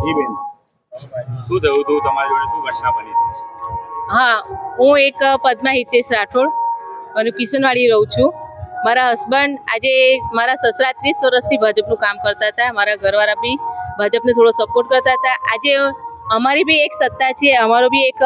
બેન શું થયું હતું તમારી જોડે, શું ઘટના બની હતી? હા, હું એક પદ્મા હિતેશ રાઠોડ અને કિશનવાડી રહું છું. મારા હસબન્ડ આજે મારા સસરા 30 વર્ષથી ભાજપનું કામ કરતા હતા. મારા ઘરવાળા બી ભાજપને થોડો સપોર્ટ કરતા હતા. આજે અમારી બી એક સત્તા છે, અમારો બી એક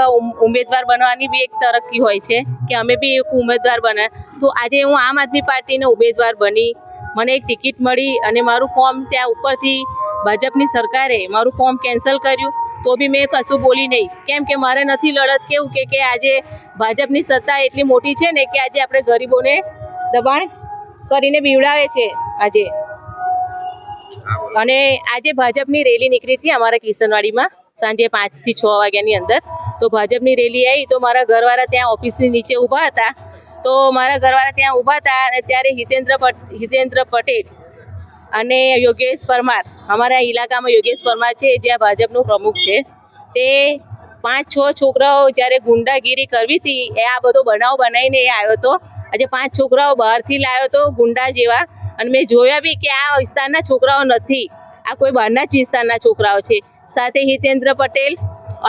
ઉમેદવાર બનવાની બી એક તરક્કી હોય છે કે અમે બી એક ઉમેદવાર બને. તો આજે હું આમ આદમી પાર્ટીનો ઉમેદવાર બની, મને એક ટિકિટ મળી અને મારું ફોર્મ ત્યાં ઉપરથી ભાજપની સરકારે મારું ફોર્મ કેન્સલ કર્યું. તો બી મેં કશું બોલી નહીં, કેમ કે મારે નથી લડત. કેવું કે આજે ભાજપની સત્તા એટલી મોટી છે ને કે આજે આપણે ગરીબોને દબાણ કરીને બીવડાવે છે આજે. અને આજે ભાજપની રેલી નીકળી હતી અમારા કિશનવાડીમાં સાંજે 5 થી 6 વાગ્યાની અંદર. તો ભાજપની રેલી આવી તો મારા ઘરવાળા ત્યાં ઓફિસની નીચે ઊભા હતા. તો મારા ઘરવાળા ત્યાં ઊભા હતા અને ત્યારે હિતેન્દ્ર પટેલ અને યોગેશ પરમાર, અમારા ઇલાકામાં યોગેશ પરમાર છે જ્યાં ભાજપનો પ્રમુખ છે, તે 5-6 છોકરાઓ જ્યારે ગુંડાગીરી કરવી હતી એ આ બધો બનાવ બનાવીને એ આવ્યો હતો. આજે 5 છોકરાઓ બહારથી લાવ્યો હતો ગુંડા જેવા, અને મેં જોયા બી કે આ વિસ્તારના છોકરાઓ નથી, આ કોઈ બહારના જ વિસ્તારના છોકરાઓ છે. સાથે હિતેન્દ્ર પટેલ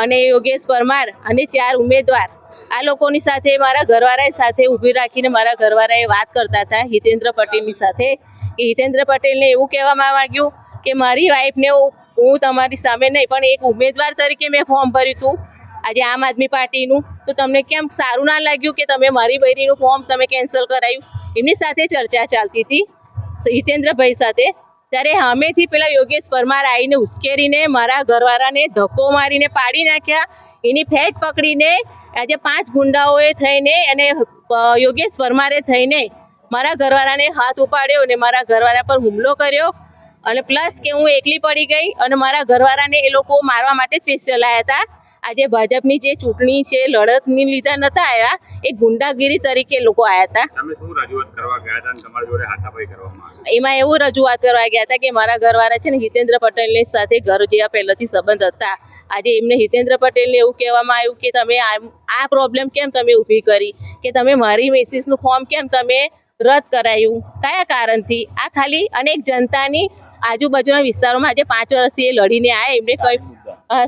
અને યોગેશ પરમાર અને 4 ઉમેદવાર, આ લોકોની સાથે મારા ઘરવાળાએ સાથે ઊભી રાખીને મારા ઘરવાળાએ વાત કરતા હતા હિતેન્દ્ર પટેલની સાથે. કે હિતેન્દ્ર પટેલને એવું કહેવામાં માંગ્યું કે મારી વાઈફને હું તમારી સામે નહીં પણ એક ઉમેદવાર તરીકે મેં ફોર્મ ભર્યું હતું આજે આમ આદમી પાર્ટીનું, તો તમને કેમ સારું ના લાગ્યું કે તમે મારી બૈરીનું ફોર્મ તમે કેન્સલ કરાયું? એમની સાથે ચર્ચા ચાલતી હતી હિતેન્દ્રભાઈ સાથે. ત્યારે સામેથી પેલા યોગેશ પરમાર આવીને ઉશ્કેરીને મારા ઘરવાળાને ધક્કો મારીને પાડી નાખ્યા. એની ફેટ પકડીને આજે 5 ગુંડાઓએ થઈને અને યોગેશ પરમારે થઈને મારા ઘરવાળાને હાથ ઉપાડ્યો અને મારા ઘરવાળા પર હુમલો કર્યો. અને પ્લસ કે હું એકલી પડી ગઈ અને મારા ઘરવાળાને એ લોકો મારવા માટે સ્પેશિયલ આવ્યા હતા. આજે ભાજપની જે ચૂંટણી છે લડતની લીધે નતા આવ્યા, એ ગુંડાગીરી તરીકે લોકો આવ્યા હતા. તમે શું રજૂઆત કરવા ગયા હતા અને તમારી જોડે હાથાપાઈ કરવામાં આવી? એમાં એવું રજૂઆત કરવા ગયા હતા કે મારા ઘરવાળા છે ને હિતેન્દ્ર પટેલની સાથે ઘર જેવા પહેલાથી સંબંધ હતા. આજે એમને હિતેન્દ્ર પટેલને એવું કહેવામાં આવ્યું કે તમે આ પ્રોબ્લેમ કેમ તમે ઊભી કરી, કે તમે મારી મિસિસનું ફોર્મ કેમ તમે રદ કરાયું, કયા કારણથી? આ ખાલી અનેક જનતાની આજુબાજુના વિસ્તારોમાં આજે 5 વર્ષથી એ લડીને આવ્યા. એમને કઈ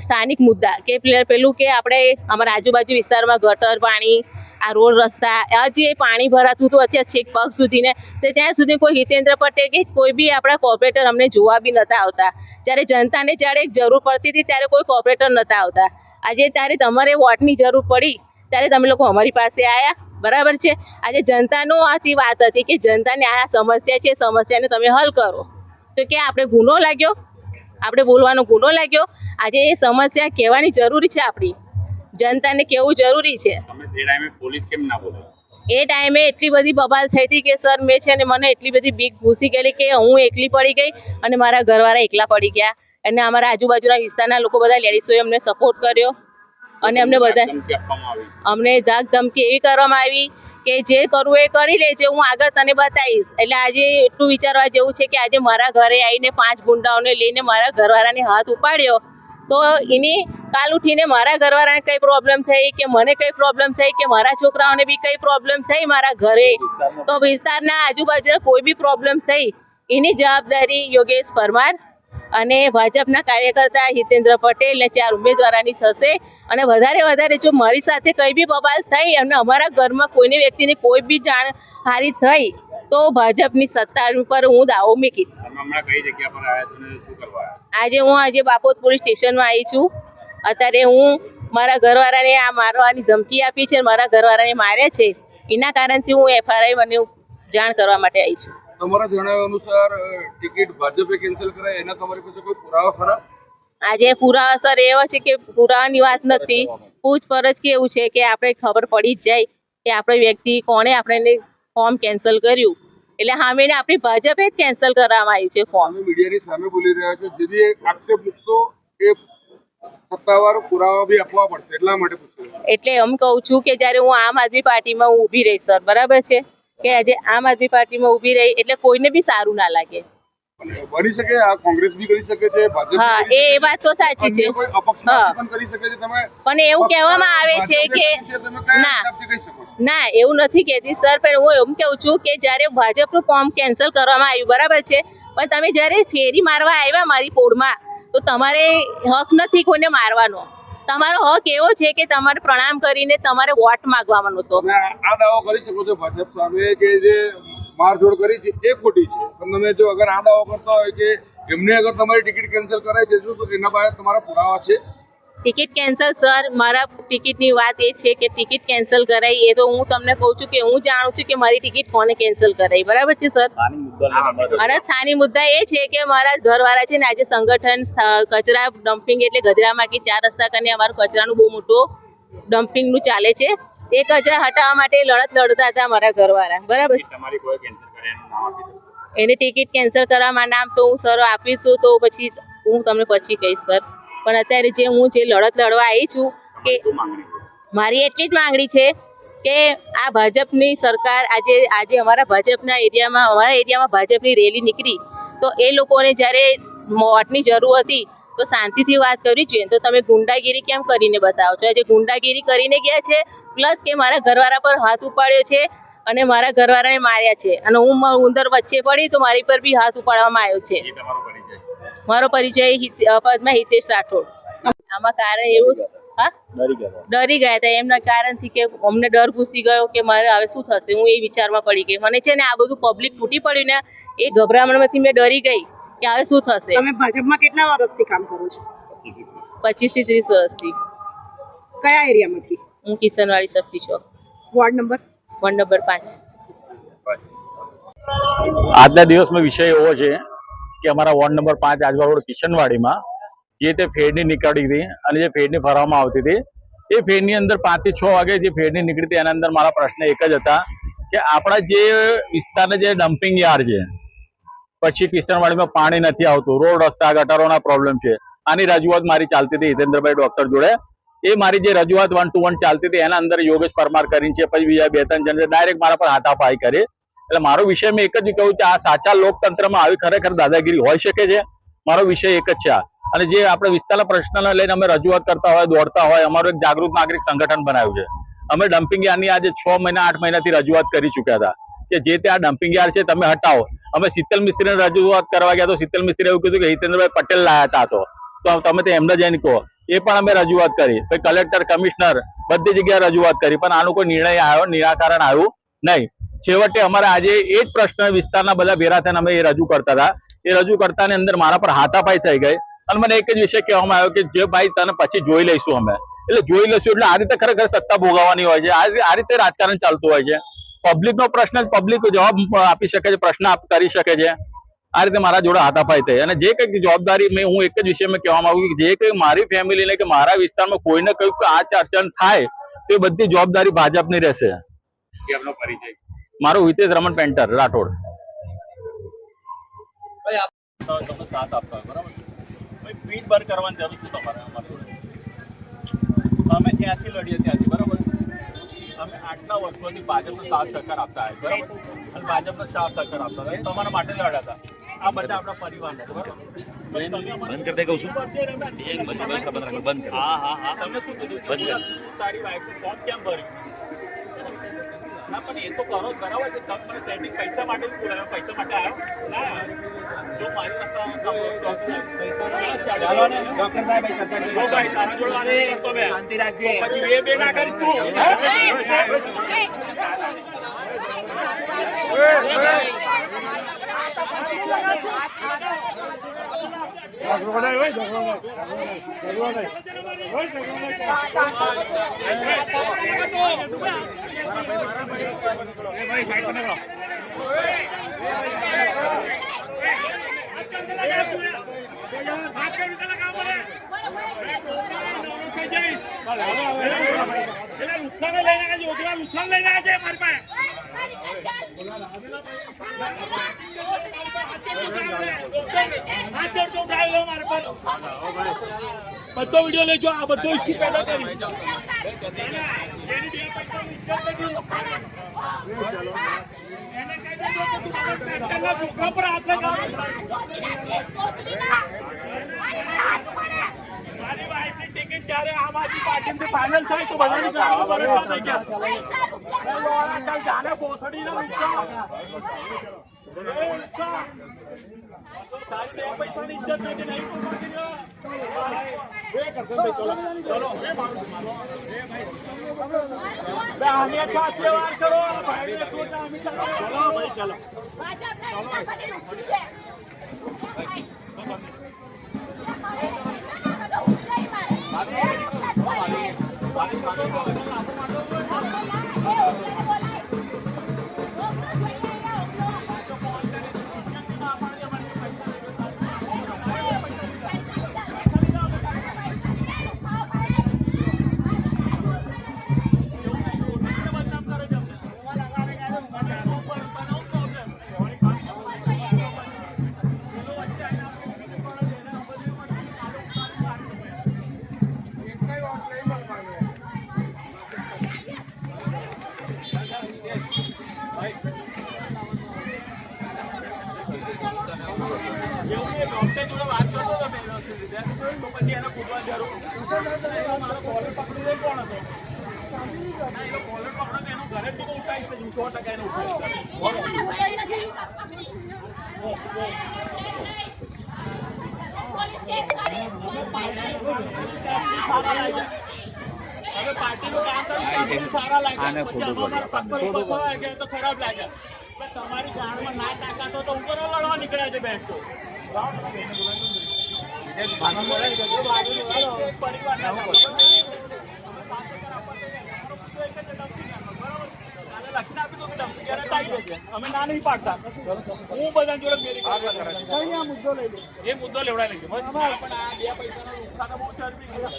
સ્થાનિક મુદ્દા કે પેલું કે આપણે અમારા આજુબાજુ વિસ્તારમાં ગટર પાણી, આ રોડ રસ્તા, આ જે પાણી ભરાતું હતું અત્યારે છેક પગ સુધીને, તો ત્યાં સુધી કોઈ હિતેન્દ્ર પટેલ કે કોઈ બી આપણા કોર્પોરેટર અમને જોવા બી નહોતા આવતા. જ્યારે જનતાને જ્યારે જરૂર પડતી હતી ત્યારે કોઈ કોર્પોરેટર નહોતા આવતા. આજે ત્યારે તમારે વોટની જરૂર પડી ત્યારે તમે લોકો અમારી પાસે આવ્યા, બરાબર છે. આજે જનતાનો આથી વાત હતી કે જનતાને આ સમસ્યા છે, સમસ્યાને તમે હલ કરો. તો કે આપણે ગુનો લાગ્યો, આપણે બોલવાનો ગુનો લાગ્યો? આજે એ સમસ્યા કહેવાની જરૂરી છે, આપણી જનતાને કહેવું જરૂરી છે. તમે તે ટાઈમે પોલીસ કેમ ના બોલે? એ ટાઈમે એટલી બધી બબાલ થઈ હતી કે સર મેં છે ને મને એટલી બધી બીક ઘૂસી ગયેલી કે હું એકલી પડી ગઈ અને મારા ઘરવાળા એકલા પડી ગયા. અને અમારા આજુબાજુના વિસ્તારના લોકો બધા લેડીઝોએ અમને સપોર્ટ કર્યો અને અમને બધા અમને ધાક ધમકી એવી કરવામાં આવી કે જે કરવું એ કરી લેજે, હું આગળ તને બતાવીશ. એટલે આજે એટલું વિચારવા જેવું છે કે આજે મારા ઘરે આવીને 5 ગુંડાઓને લઈને મારા ઘરવાળાને હાથ ઉપાડ્યો. તો એની કાલ ઉઠીને મારા ઘરવાળાને કઈ પ્રોબ્લેમ થઈ કે મને કઈ પ્રોબ્લેમ થઈ કે મારા છોકરાઓને બી કઈ પ્રોબ્લેમ થઈ મારા ઘરે, તો વિસ્તારના આજુબાજુના કોઈ બી પ્રોબ્લેમ થઈ એની જવાબદારી યોગેશ પરમાર અને ભાજપના કાર્યકર્તા હિતેન્દ્ર પટેલ ને 4 ઉમેદવારોની થશે. અને વધારે જો મારી સાથે કઈ બી બબાલ થઈ અને અમારા ઘરમાં કોઈની વ્યક્તિની કોઈ બી જાણહારી થઈ તો ભાજપની સત્તા ઉપર હું દાવો મૂકીશ. કઈ જગ્યા પર આવ્યા છો ને શું કરવા? આજે બાપોદ પોલીસ સ્ટેશનમાં આવી છું. અત્યારે હું મારા ઘરવાળાને આ મારવાની ધમકી આપી છે, મારા ઘરવાળાને માર્યા છે, એના કારણથી હું FRI મને જાણ કરવા માટે આવી છું. તમારા જણાવ્યા અનુસાર ટિકિટ ભાજપે કેન્સલ કરાય, એના તમારી પાસે કોઈ પુરાવા ખરા? આજે પુરાવા સર એવા છે કે પુરાવાની વાત નથી, પૂછપરછ કેવું છે કે આપણે ખબર પડી જ જાય કે આપણે વ્યક્તિ કોણે આપણે ફોર્મ કેન્સલ કર્યું. એટલે સામે આપણી ભાજપે જ કેન્સલ કરવામાં આવ્યું છે ફોર્મ. મીડિયાની સામે બોલી રહ્યા છો, જે બી આક્ષેપ મૂકશો એ સત્તાવાર પુરાવા બી આપવા પડશે, એટલા માટે પૂછું. એટલે એમ કહું છું કે જ્યારે હું આમ આદમી પાર્ટીમાં હું ઊભી રહી સર, બરાબર છે, કે આજે આમ આદમી પાર્ટીમાં ઊભી રહી એટલે કોઈને બી સારું ના લાગે. બની શકે આ કોંગ્રેસ બી કરી શકે છે, ભાજપ હા એ વાત તો સાચી છે. કોઈ અપક્ષ પણ કરી શકે છે. તમે પણ એવું કહેવામાં આવે છે કે ના એવું નથી કહેતી સર, પણ હું એમ કહું છું કે જ્યારે ભાજપનું ફોર્મ કેન્સલ કરવામાં આવ્યું, બરાબર છે, પણ તમે જ્યારે ફેરી મારવા આવ્યા મારી પોળમાં તો તો તમારે હક નથી કોઈને મારવાનો. તમારો હક એવો છે કે તમારે પ્રણામ કરીને તમારે વોટ માંગવાનો હતો. તમે આ દાવો કરી શકો છો ભાજપ સામે કે જે મારઝોડ કરી છે એ ખોટી છે, પણ તમે જો અગર આ દાવો કરતા હોય કે એમને અગર તમારી ટિકિટ કેન્સલ કરાય છે તો એના પાસે તમારા પુરાવા છે? ટિકિટ કેન્સલ સર, મારા ટિકિટની વાત એ છે કે ટિકિટ કેન્સલ કરાઈ એ તો હું તમને કહું છું કે હું જાણું છું કે મારી ટિકિટ કોને કેન્સલ કરાઈ, બરાબર છે સર. અને સ્થાનિક મુદ્દા એ છે કે મારા ઘરવાળા છે ને આજે સંગઠન કચરા ડમ્પિંગ એટલે ગધરા માર્કેટ 4 રસ્તા કરીને અમારું કચરાનું બહુ મોટું ડમ્પિંગનું ચાલે છે. એ કચરા હટાવવા માટે લડત લડતા હતા મારા ઘરવાળા, બરાબર. તમારી કોઈ કેન્સલ કરે એનું નામ આપી દો. એને ટિકિટ કેન્સલ કરવામાં નામ તો હું સર આપીશ તો પછી હું તમને પછી કહીશ સર. પણ અત્યારે જે હું જે લડત લડવા આવી છું કે શું માંગણી છે? મારી એટલી જ માંગણી છે કે આ ભાજપની સરકાર આજે અમારા એરિયામાં ભાજપની રેલી નીકળી તો એ લોકોને જ્યારે વોટની જરૂર હતી તો શાંતિથી વાત કરવી જોઈએ. તો તમે ગુંડાગીરી કેમ કરીને બતાવો છો? આજે ગુંડાગીરી કરીને ગયા છે, પ્લસ કે મારા ઘરવાળા પર હાથ ઉપાડ્યો છે અને મારા ઘરવાળાને માર્યા છે, અને હું ઉંદર વચ્ચે પડી તો મારી પર બી હાથ ઉપાડવામાં આવ્યો છે. એ તમારો પરિચય? મારો પરિચય પદ્મા હિતેશ રાઠોડ. આમાં કારણ એવું ડરી ગયા હતા એમના કારણથી કે અમને ડર ઘૂસી ગયો કે મારે હવે શું થશે. હું એ વિચારમાં પડી ગઈ. મને છે ને આ બધું પબ્લિક તૂટી પડ્યું ને એ ગભરામણમાંથી મેં ડરી ગઈ કે હવે શું થશે. તમે ભાજપમાં કેટલા વર્ષથી કામ કરો છો? 25 થી 30 વર્ષથી. કયા એરિયામાંથી? હું કિશનવાડી શક્તિ ચોક, વોર્ડ નંબર? Ward number 5. આજના દિવસનો વિષય એવો છે કે અમારા વોર્ડ નંબર 5 આજવા રોડ કિશનવાડીમાં જે તે ફેરની નીકળી હતી અને જે ફેરની ફરવામાં આવતી હતી એ ફેરની અંદર 5 થી 6 વાગે જે ફેરની નીકળી હતી એના અંદર મારા પ્રશ્ન એક જ હતા કે આપણા જે વિસ્તારના જે ડમ્પિંગ યાર્ડ છે, પછી કિશનવાડીમાં પાણી નથી આવતું, રોડ રસ્તા ગટરોના પ્રોબ્લેમ છે, આની રજૂઆત મારી ચાલતી હતી હિતેન્દ્રભાઈ ડોક્ટર જોડે. એ મારી જે રજૂઆત 1 to 1 ચાલતી હતી એના અંદર યોગેશ પરમાર કરીને છે, પછી બીજા 2-3 જણ ડાયરેક્ટ મારા પર હાથાપાઈ કરી. એટલે મારો વિષય મેં એક જ કહ્યું કે આ સાચા લોકતંત્રમાં આવી ખરેખર દાદાગીરી હોઈ શકે છે. મારો વિષય એક જ છે આ. અને જે આપણે વિસ્તારના પ્રશ્નને લઈને અમે રજૂઆત કરતા હોય, દોડતા હોય, અમારું એક જાગૃત નાગરિક સંગઠન બનાવ્યું છે. અમે ડમ્પિંગ યાર્ડની આજે 6 મહિના 8 મહિનાથી રજૂઆત કરી ચૂક્યા હતા કે જે તે આ ડમ્પિંગ યાર્ડ છે તમે હટાવો. અમે શીતલ મિસ્ત્રીને રજૂઆત કરવા ગયા તો શીતલ મિસ્ત્રીએ એવું કીધું કે હિતેન્દ્રભાઈ પટેલ લાયા હતા, તો તમે તે એમને જઈને કહો. એ પણ અમે રજૂઆત કરી, પછી કલેક્ટર, કમિશનર બધી જગ્યાએ રજૂઆત કરી, પણ આનું કોઈ નિરાકરણ આવ્યું નહીં. છેવટે અમારે આજે એ જ પ્રશ્ન વિસ્તારના બધા ભેરા થઈને અમે એ રજૂ કરતા હતા. એ રજૂ કરતાની અંદર મારા પર હાથાપાઈ થઈ ગઈ અને મને એક જ વિષય કહેવામાં આવ્યો કે જે ભાઈ તને પછી જોઈ લઈશું અમે. એટલે જોઈ લઈશું એટલે આ રીતે ખરેખર સત્તા ભોગવવાની હોય છે, આ રીતે રાજકારણ ચાલતું હોય છે. પબ્લિકનો પ્રશ્ન પબ્લિક જવાબ આપી શકે છે, પ્રશ્ન કરી શકે છે. આ રીતે મારા જોડે હાથાપાઈ થઈ અને જે કંઈક જવાબદારી હું એક જ વિષયમાં કહેવામાં આવ્યું કે જે કંઈ મારી ફેમિલીને કે મારા વિસ્તારમાં કોઈને કંઈક આ અડચણ થાય તો એ બધી જવાબદારી ભાજપની રહેશે. એમનો પરિચય? મારું હિતેશ રમણ પેન્ટર રાઠોડ. તમે સાથ આપતા હોય બરાબર, પીઠ બર કરવાની જરૂર છે તમારે. અમે ત્યાંથી લડીએ ત્યાંથી બરાબર. અમે આટલા વર્ષોથી ભાજપનો સાથ સહકાર આપતા હોય બરાબર, અને ભાજપનો સાથ સહકાર આપતા હોય તમારા માટે લડ્યા હતા. આ બધા આપણા પરિવારને બરાબર. બંધ કરી દે કહું છું. હા હા હા, તમે શું કીધું? તારી વાઈફ ફોર્મ કેમ ભર્યું? ના પણ એ તો કરો બરાબર છે. તમે મને સેટિંગ પૈસા માટે જ બોલાવ્યો, પૈસા માટે આવ્યો ના? જો મારી પાસે શાંતિ રાખજે, પછી બે ના કરીશ તું. બધો વિડીયો લેજો, આ બધો ઇસ્યુ પેદા કરી છોકરા પર હાથ લગાવ. મારી વાઈફની ટિકિટ જ્યારે આમ આદમી પાર્ટીથી ફાઇનલ થઈ તો બધાની જાણે ભોસડી તારી 2 પૈસાની ઇજ્જત નથી, નહીં તો બાકી જો. બે અમે સાથે વાત કરો, ભાઈને ખોટા અમે સાથે. ચલો ભાઈ, ચલો. ખરાબ લાગે તમારી ગામમાં ના તાકાત તો ઉપર લડવા નીકળ્યા છે બેઠો અમે ના નહીં પાડતા હું બધા જોડે એ મુદ્દો લેવડાવી લઈશું પણ આ 2 પૈસાનો ઉઠાતા બહુ ચરબી રૂપિયા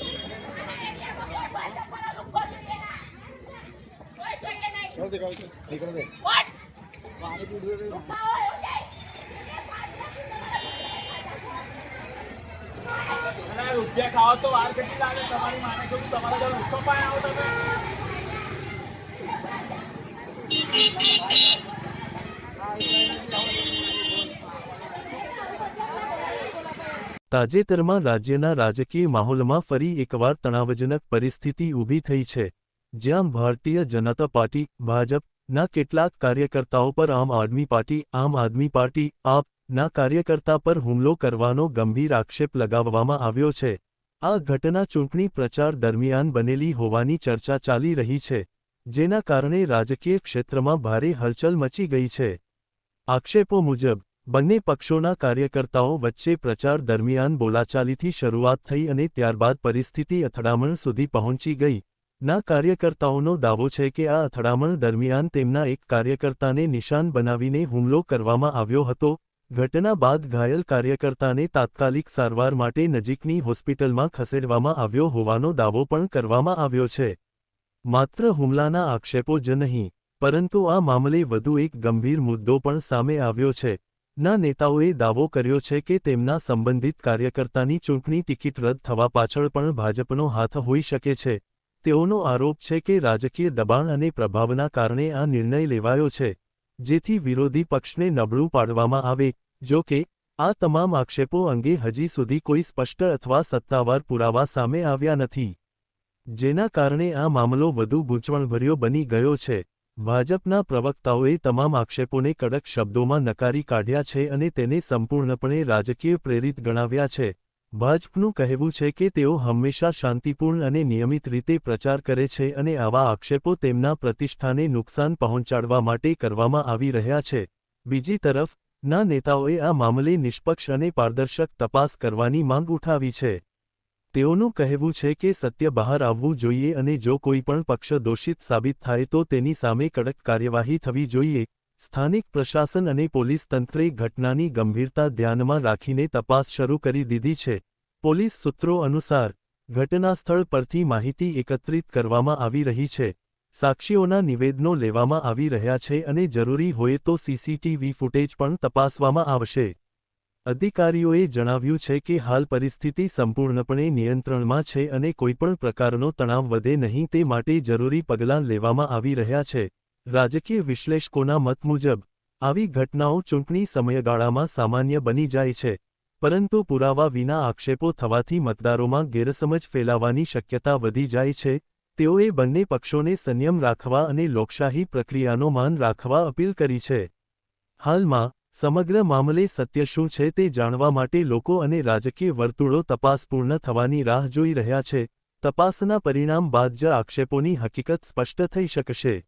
ખાવા તો વાર કેટલી લાગે તમારી માને જોડું તમારા જોડે ઉઠો પાય આવો તમે તાજેતરમાં રાજ્યના રાજકીય માહોલમાં ફરી એકવાર તણાવજનક પરિસ્થિતિ ઊભી થઈ છે, જ્યાં ભારતીય જનતા પાર્ટી ભાજપના કેટલાક કાર્યકર્તાઓ પર આમ આદમી પાર્ટી આપના કાર્યકર્તા પર હુમલો કરવાનો ગંભીર આક્ષેપ લગાવવામાં આવ્યો છે. આ ઘટના ચૂંટણી પ્રચાર દરમિયાન બનેલી હોવાની ચર્ચા ચાલી રહી છે, જેના કારણે રાજકીય ક્ષેત્રમાં ભારે હલચલ મચી ગઈ છે. આક્ષેપો મુજબ બંને પક્ષોના કાર્યકર્તાઓ વચ્ચે પ્રચાર દરમિયાન બોલાચાલીથી શરૂઆત થઈ અને ત્યારબાદ પરિસ્થિતિ અથડામણ સુધી પહોંચી ગઈ. ના કાર્યકર્તાઓનો દાવો છે કે આ અથડામણ દરમિયાન તેમના એક કાર્યકર્તાને નિશાન બનાવીને હુમલો કરવામાં આવ્યો હતો. ઘટના બાદ ઘાયલ કાર્યકર્તાને તાત્કાલિક સારવાર માટે નજીકની હોસ્પિટલમાં ખસેડવામાં આવ્યો હોવાનો દાવો પણ કરવામાં આવ્યો છે. માત્ર હુમલાના આક્ષેપો જ નહીં, પરંતુ આ મામલે વધુ એક ગંભીર મુદ્દો પણ સામે આવ્યો છે. ના નેતાઓએ દાવો કર્યો છે કે તેમના સંબંધિત કાર્યકર્તાની ચૂંટણી ટિકિટ રદ થવા પાછળ પણ ભાજપનો હાથ હોઈ શકે છે. તેઓનો આરોપ છે કે રાજકીય દબાણ અને પ્રભાવના કારણે આ નિર્ણય લેવાયો છે, જેથી વિરોધી પક્ષને નબળું પાડવામાં આવે. જો કે આ તમામ આક્ષેપો અંગે હજી સુધી કોઈ સ્પષ્ટ અથવા સત્તાવાર પુરાવા સામે આવ્યા નથી, જેના કારણે આ મામલો વધુ ગૂંચવણભર્યો બની ગયો છે. ભાજપના પ્રવક્તાઓએ તમામ આક્ષેપોને કડક શબ્દોમાં નકારી કાઢ્યા છે અને તેને સંપૂર્ણપણે રાજકીય પ્રેરિત ગણાવ્યા છે. ભાજપનું કહેવું છે કે તેઓ હંમેશા શાંતિપૂર્ણ અને નિયમિત રીતે પ્રચાર કરે છે અને આવા આક્ષેપો તેમના પ્રતિષ્ઠાને નુકસાન પહોંચાડવા માટે કરવામાં આવી રહ્યા છે. બીજી તરફ ના નેતાઓએ આ મામલે નિષ્પક્ષ અને પારદર્શક તપાસ કરવાની માંગ ઉઠાવી છે. તેઓનું કહેવું છે કે સત્ય બહાર આવવું જોઈએ અને જો કોઈ પણ પક્ષ દોષિત સાબિત થાય તો તેની સામે કડક કાર્યવાહી થવી જોઈએ. સ્થાનિક પ્રશાસન અને પોલીસ તંત્રે ઘટનાની ગંભીરતા ધ્યાનમાં રાખીને તપાસ શરૂ કરી દીધી છે. પોલીસ સૂત્રો અનુસાર ઘટનાસ્થળ પરથી માહિતી એકત્રિત કરવામાં આવી રહી છે, સાક્ષીઓના નિવેદનો લેવામાં આવી રહ્યા છે અને જરૂરી હોય તો સીસીટીવી ફૂટેજ પણ તપાસવામાં આવશે. અધિકારીઓએ જણાવ્યું છે કે હાલ પરિસ્થિતિ સંપૂર્ણપણે નિયંત્રણમાં છે અને કોઈપણ પ્રકારનો તણાવ વધે નહીં તે માટે જરૂરી પગલાં લેવામાં આવી રહ્યા છે. રાજકીય વિશ્લેષકોના મત મુજબ આવી ઘટનાઓ ચૂંટણી સમયગાળામાં સામાન્ય બની જાય છે, પરંતુ પુરાવા વિના આક્ષેપો થવાથી મતદારોમાં ગેરસમજ ફેલાવાની શક્યતા વધી જાય છે. તેઓએ બંને પક્ષોને સંયમ રાખવા અને લોકશાહી પ્રક્રિયાનો માન રાખવા અપીલ કરી છે. હાલમાં સમગ્ર મામલે સત્ય શું છે તે જાણવા માટે લોકો અને રાજકીય વર્તુળો તપાસ પૂર્ણ થવાની રાહ જોઈ રહ્યા છે. તપાસના પરિણામ બાદ જ આક્ષેપોની હકીકત સ્પષ્ટ થઈ શકશે.